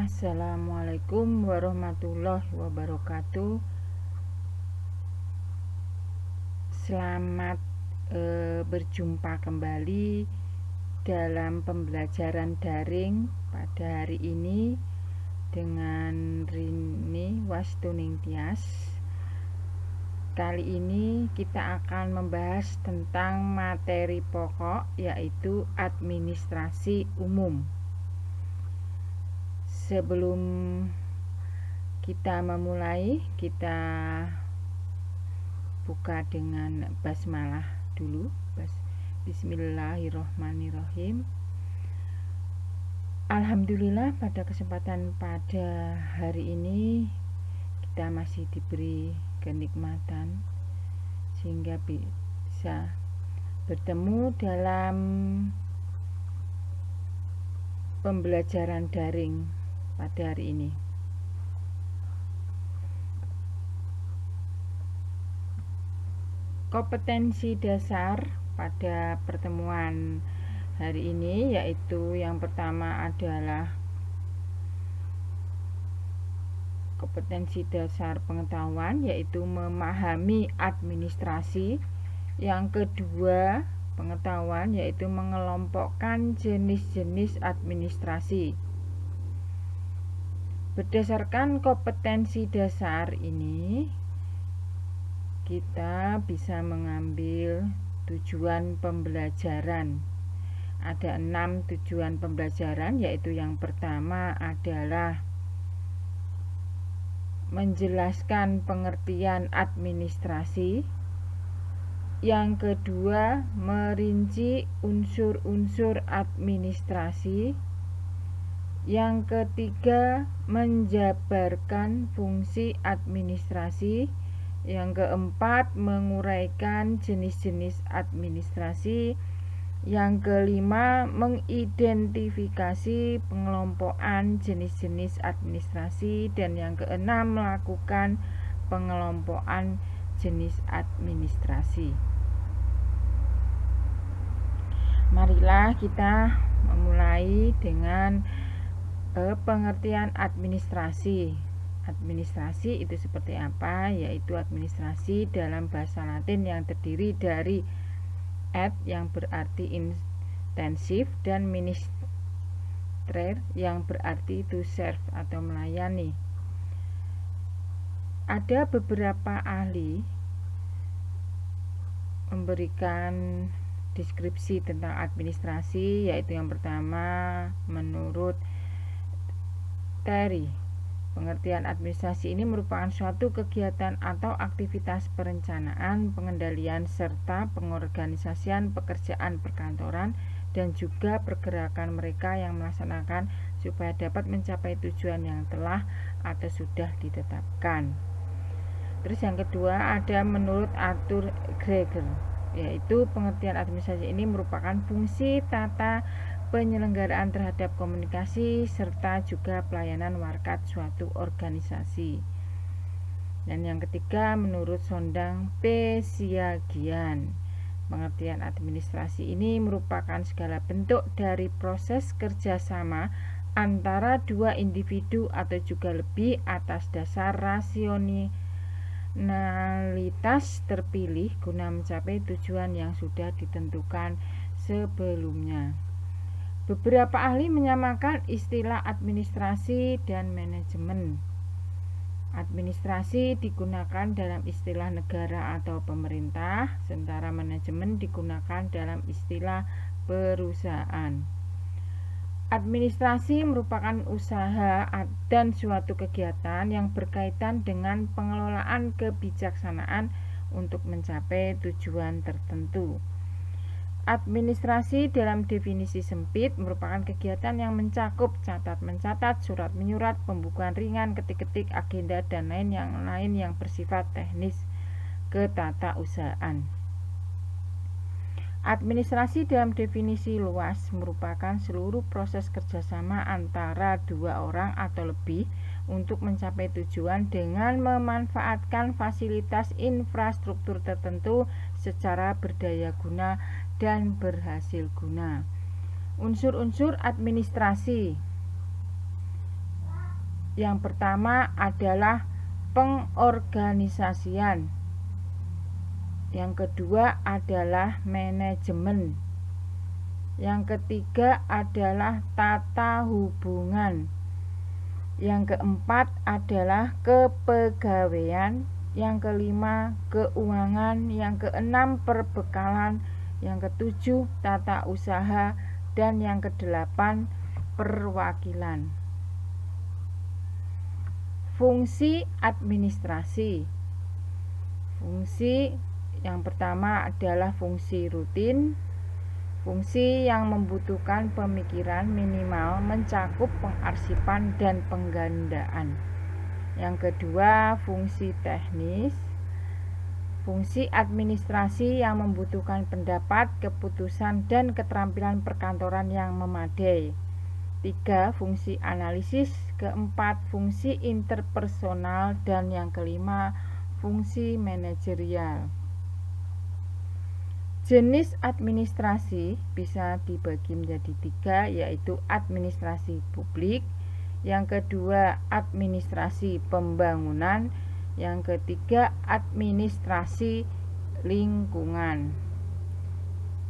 Assalamualaikum warahmatullahi wabarakatuh. Selamat berjumpa kembali dalam pembelajaran daring pada hari ini dengan Rini Wastuning Tias. Kali ini kita akan membahas tentang materi pokok, yaitu administrasi umum. Sebelum kita memulai, kita buka dengan basmalah dulu. Bismillahirrohmanirrohim. Alhamdulillah, pada kesempatan pada hari ini kita masih diberi kenikmatan sehingga bisa bertemu dalam pembelajaran daring pada hari ini. Kompetensi dasar pada pertemuan hari ini yaitu yang pertama adalah kompetensi dasar pengetahuan, yaitu memahami administrasi. Yang kedua, pengetahuan, yaitu mengelompokkan jenis-jenis administrasi. Berdasarkan kompetensi dasar ini, kita bisa mengambil tujuan pembelajaran. Ada 6 tujuan pembelajaran, yaitu yang pertama adalah menjelaskan pengertian administrasi. Yang kedua, merinci unsur-unsur administrasi. Yang ketiga, menjabarkan fungsi administrasi. Yang keempat, menguraikan jenis-jenis administrasi. Yang kelima, mengidentifikasi pengelompokan jenis-jenis administrasi. Dan yang keenam, melakukan pengelompokan jenis administrasi. Marilah kita memulai dengan pengertian administrasi. Administrasi itu seperti apa? Yaitu administrasi dalam bahasa Latin yang terdiri dari ad yang berarti intensif dan ministrer yang berarti to serve atau melayani. Ada beberapa ahli memberikan deskripsi tentang administrasi, yaitu yang pertama menurut Terry, pengertian administrasi ini merupakan suatu kegiatan atau aktivitas perencanaan, pengendalian, serta pengorganisasian pekerjaan perkantoran dan juga pergerakan mereka yang melaksanakan supaya dapat mencapai tujuan yang telah atau sudah ditetapkan. Terus yang kedua ada menurut Arthur Greger, yaitu pengertian administrasi ini merupakan fungsi tata penyelenggaraan terhadap komunikasi serta juga pelayanan warkat suatu organisasi. Dan yang ketiga menurut Sondang P. Siagian, pengertian administrasi ini merupakan segala bentuk dari proses kerjasama antara dua individu atau juga lebih atas dasar rasionalitas terpilih guna mencapai tujuan yang sudah ditentukan sebelumnya. Beberapa ahli menyamakan istilah administrasi dan manajemen. Administrasi digunakan dalam istilah negara atau pemerintah, sementara manajemen digunakan dalam istilah perusahaan. Administrasi merupakan usaha dan suatu kegiatan yang berkaitan dengan pengelolaan kebijaksanaan untuk mencapai tujuan tertentu. Administrasi dalam definisi sempit merupakan kegiatan yang mencakup catat-mencatat, surat menyurat, pembukuan ringan, ketik-ketik, agenda, dan lain yang bersifat teknis ketatausahaan. Administrasi dalam definisi luas merupakan seluruh proses kerjasama antara dua orang atau lebih untuk mencapai tujuan dengan memanfaatkan fasilitas infrastruktur tertentu secara berdaya guna dan berhasil guna. Unsur-unsur administrasi Yang pertama adalah pengorganisasian. Yang kedua adalah manajemen. Yang ketiga adalah tata hubungan. Yang keempat adalah kepegawaian. Yang kelima keuangan. Yang keenam perbekalan. Yang ketujuh tata usaha. Dan yang kedelapan perwakilan. Fungsi administrasi. Fungsi yang pertama adalah fungsi rutin. Fungsi yang membutuhkan pemikiran minimal mencakup pengarsipan dan penggandaan. Yang kedua, fungsi teknis. Fungsi administrasi yang membutuhkan pendapat, keputusan, dan keterampilan perkantoran yang memadai. 3. Fungsi analisis. Keempat, fungsi interpersonal. Dan yang kelima, fungsi manajerial. Jenis administrasi bisa dibagi menjadi 3, yaitu administrasi publik. Yang kedua, administrasi pembangunan. Yang ketiga, administrasi lingkungan.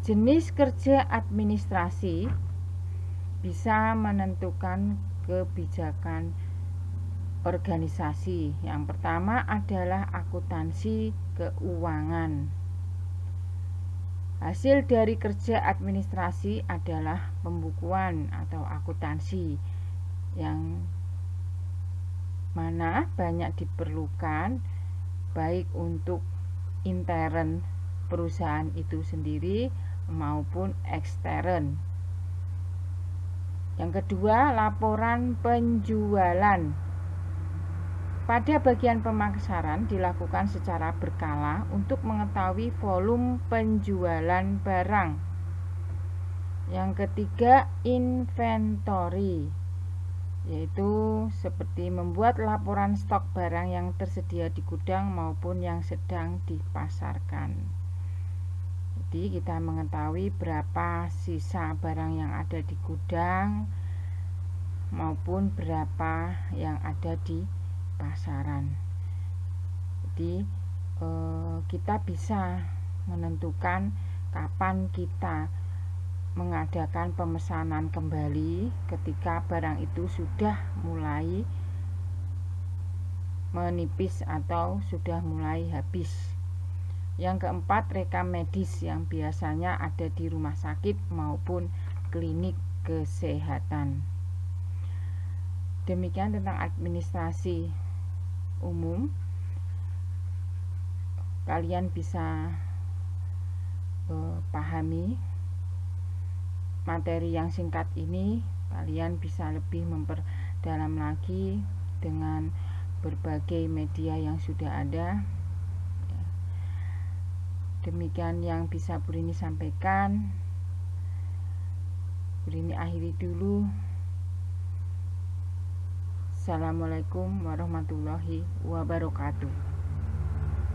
Jenis kerja administrasi bisa menentukan kebijakan organisasi. Yang pertama adalah akuntansi keuangan. Hasil dari kerja administrasi adalah pembukuan atau akuntansi, yang mana banyak diperlukan baik untuk intern perusahaan itu sendiri maupun ekstern. Yang kedua, laporan penjualan. Pada bagian pemasaran dilakukan secara berkala untuk mengetahui volume penjualan barang. Yang ketiga, inventory, yaitu seperti membuat laporan stok barang yang tersedia di gudang maupun yang sedang dipasarkan. Jadi kita mengetahui berapa sisa barang yang ada di gudang maupun berapa yang ada di pasaran. Jadi kita bisa menentukan kapan kita mengadakan pemesanan kembali ketika barang itu sudah mulai menipis atau sudah mulai habis. Yang keempat, rekam medis yang biasanya ada di rumah sakit maupun klinik kesehatan. Demikian tentang administrasi umum. Kalian bisa pahami materi yang singkat ini. Kalian bisa lebih memperdalam lagi dengan berbagai media yang sudah ada. Demikian yang bisa Bu Rini sampaikan. Bu Rini akhiri dulu. Assalamualaikum warahmatullahi wabarakatuh.